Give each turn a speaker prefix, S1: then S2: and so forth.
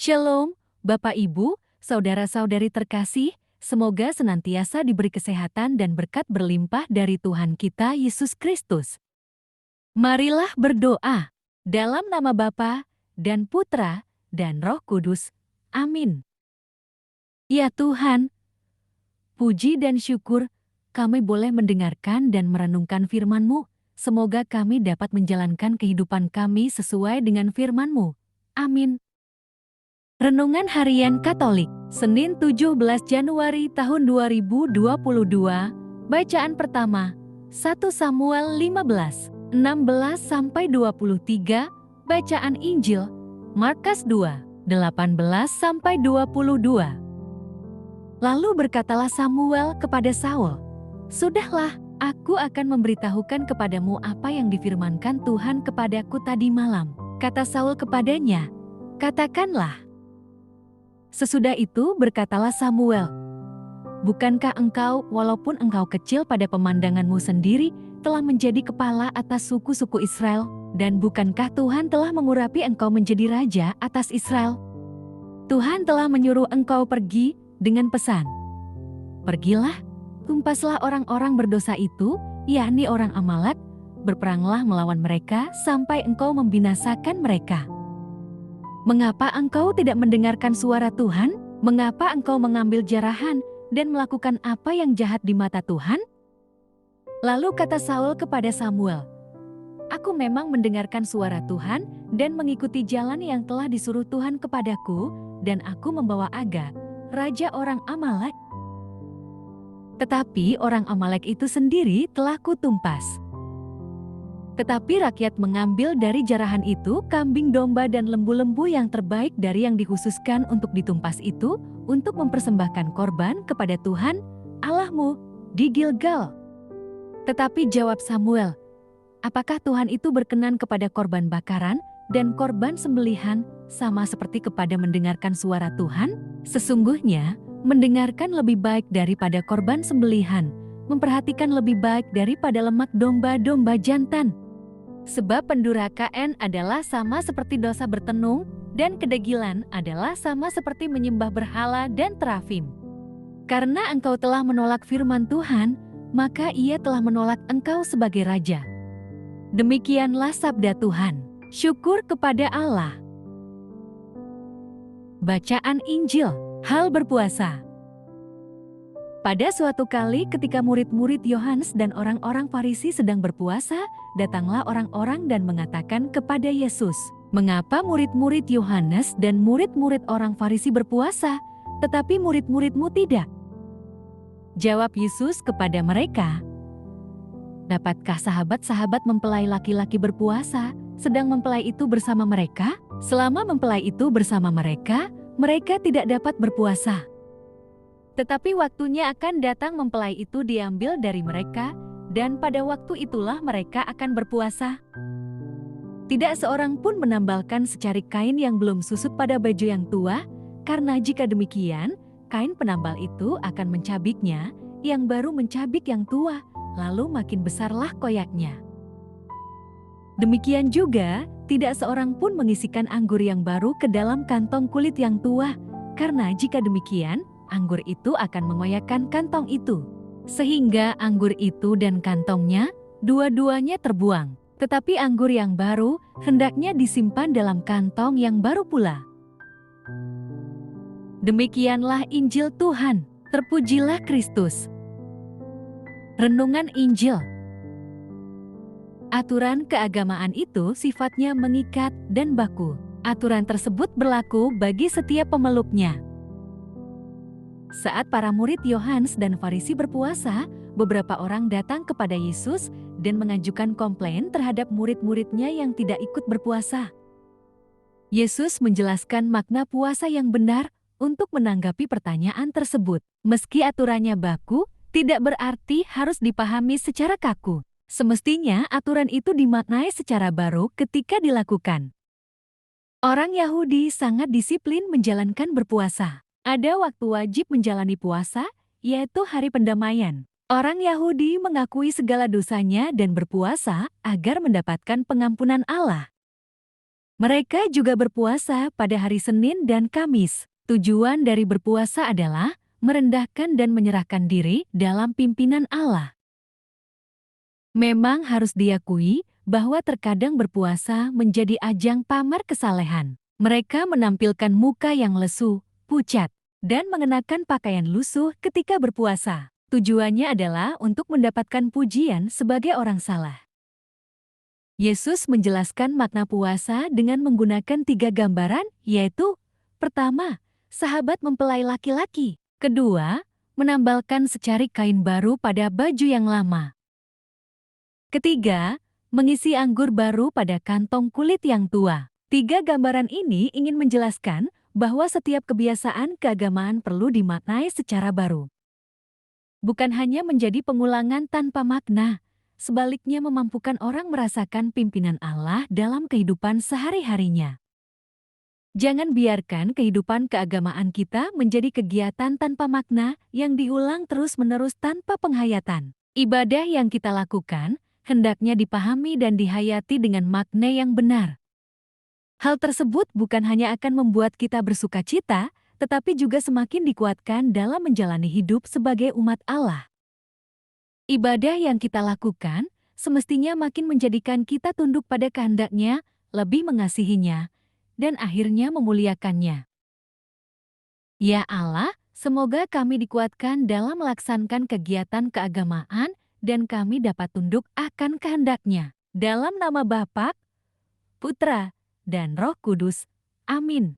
S1: Shalom, Bapak Ibu, saudara-saudari terkasih, semoga senantiasa diberi kesehatan dan berkat berlimpah dari Tuhan kita Yesus Kristus. Marilah berdoa dalam nama Bapa dan Putra dan Roh Kudus. Amin. Ya Tuhan, puji dan syukur kami boleh mendengarkan dan merenungkan firman-Mu. Semoga kami dapat menjalankan kehidupan kami sesuai dengan firman-Mu. Amin. Renungan Harian Katolik, Senin 17 Januari tahun 2022, bacaan pertama, 1 Samuel 15, 16-23, bacaan Injil, Markus 2, 18-22. Lalu berkatalah Samuel kepada Saul, "Sudahlah, aku akan memberitahukan kepadamu apa yang difirmankan Tuhan kepadaku tadi malam." Kata Saul kepadanya, "Katakanlah." Sesudah itu berkatalah Samuel, "Bukankah engkau, walaupun engkau kecil pada pemandanganmu sendiri, telah menjadi kepala atas suku-suku Israel? Dan bukankah Tuhan telah mengurapi engkau menjadi raja atas Israel? Tuhan telah menyuruh engkau pergi dengan pesan, 'Pergilah, tumpaslah orang-orang berdosa itu, yakni orang Amalek, berperanglah melawan mereka sampai engkau membinasakan mereka.' Mengapa engkau tidak mendengarkan suara Tuhan? Mengapa engkau mengambil jarahan dan melakukan apa yang jahat di mata Tuhan?" Lalu kata Saul kepada Samuel, "Aku memang mendengarkan suara Tuhan dan mengikuti jalan yang telah disuruh Tuhan kepadaku, dan aku membawa Agag, raja orang Amalek. Tetapi orang Amalek itu sendiri telah kutumpas. Tetapi rakyat mengambil dari jarahan itu kambing domba dan lembu-lembu yang terbaik dari yang dikhususkan untuk ditumpas itu, untuk mempersembahkan korban kepada Tuhan, Allahmu, di Gilgal." Tetapi jawab Samuel, "Apakah Tuhan itu berkenan kepada korban bakaran dan korban sembelihan sama seperti kepada mendengarkan suara Tuhan? Sesungguhnya, mendengarkan lebih baik daripada korban sembelihan, memperhatikan lebih baik daripada lemak domba-domba jantan. Sebab pendurhakaan adalah sama seperti dosa bertenung, dan kedegilan adalah sama seperti menyembah berhala dan terafim. Karena engkau telah menolak firman Tuhan, maka Ia telah menolak engkau sebagai raja." Demikianlah sabda Tuhan. Syukur kepada Allah. Bacaan Injil, hal berpuasa. Pada suatu kali ketika murid-murid Yohanes dan orang-orang Farisi sedang berpuasa, datanglah orang-orang dan mengatakan kepada Yesus, "Mengapa murid-murid Yohanes dan murid-murid orang Farisi berpuasa, tetapi murid-murid-mu tidak?" Jawab Yesus kepada mereka, "Dapatkah sahabat-sahabat mempelai laki-laki berpuasa, sedang mempelai itu bersama mereka? Selama mempelai itu bersama mereka, mereka tidak dapat berpuasa. Tetapi waktunya akan datang mempelai itu diambil dari mereka, dan pada waktu itulah mereka akan berpuasa. Tidak seorang pun menambalkan secari kain yang belum susut pada baju yang tua, karena jika demikian, kain penambal itu akan mencabiknya, yang baru mencabik yang tua, lalu makin besarlah koyaknya. Demikian juga, tidak seorang pun mengisikan anggur yang baru ke dalam kantong kulit yang tua, karena jika demikian, anggur itu akan mengoyakkan kantong itu, sehingga anggur itu dan kantongnya, dua-duanya terbuang. Tetapi anggur yang baru, hendaknya disimpan dalam kantong yang baru pula." Demikianlah Injil Tuhan, terpujilah Kristus. Renungan Injil. Aturan keagamaan itu sifatnya mengikat dan baku. Aturan tersebut berlaku bagi setiap pemeluknya. Saat para murid Yohanes dan Farisi berpuasa, beberapa orang datang kepada Yesus dan mengajukan komplain terhadap murid-muridnya yang tidak ikut berpuasa. Yesus menjelaskan makna puasa yang benar untuk menanggapi pertanyaan tersebut. Meski aturannya baku, tidak berarti harus dipahami secara kaku. Semestinya aturan itu dimaknai secara baru ketika dilakukan. Orang Yahudi sangat disiplin menjalankan berpuasa. Ada waktu wajib menjalani puasa, yaitu hari pendamaian. Orang Yahudi mengakui segala dosanya dan berpuasa agar mendapatkan pengampunan Allah. Mereka juga berpuasa pada hari Senin dan Kamis. Tujuan dari berpuasa adalah merendahkan dan menyerahkan diri dalam pimpinan Allah. Memang harus diakui bahwa terkadang berpuasa menjadi ajang pamer kesalehan. Mereka menampilkan muka yang lesu, pucat, dan mengenakan pakaian lusuh ketika berpuasa. Tujuannya adalah untuk mendapatkan pujian sebagai orang salah. Yesus menjelaskan makna puasa dengan menggunakan 3 gambaran, yaitu: pertama, sahabat mempelai laki-laki; kedua, menambalkan secari kain baru pada baju yang lama; ketiga, mengisi anggur baru pada kantong kulit yang tua. 3 gambaran ini ingin menjelaskan bahwa setiap kebiasaan keagamaan perlu dimaknai secara baru. Bukan hanya menjadi pengulangan tanpa makna, sebaliknya memampukan orang merasakan pimpinan Allah dalam kehidupan sehari-harinya. Jangan biarkan kehidupan keagamaan kita menjadi kegiatan tanpa makna yang diulang terus-menerus tanpa penghayatan. Ibadah yang kita lakukan hendaknya dipahami dan dihayati dengan makna yang benar. Hal tersebut bukan hanya akan membuat kita bersuka cita, tetapi juga semakin dikuatkan dalam menjalani hidup sebagai umat Allah. Ibadah yang kita lakukan semestinya makin menjadikan kita tunduk pada kehendak-Nya, lebih mengasihinya, dan akhirnya memuliakannya. Ya Allah, semoga kami dikuatkan dalam melaksanakan kegiatan keagamaan dan kami dapat tunduk akan kehendak-Nya. Dalam nama Bapa, Putra, dan Roh Kudus. Amin.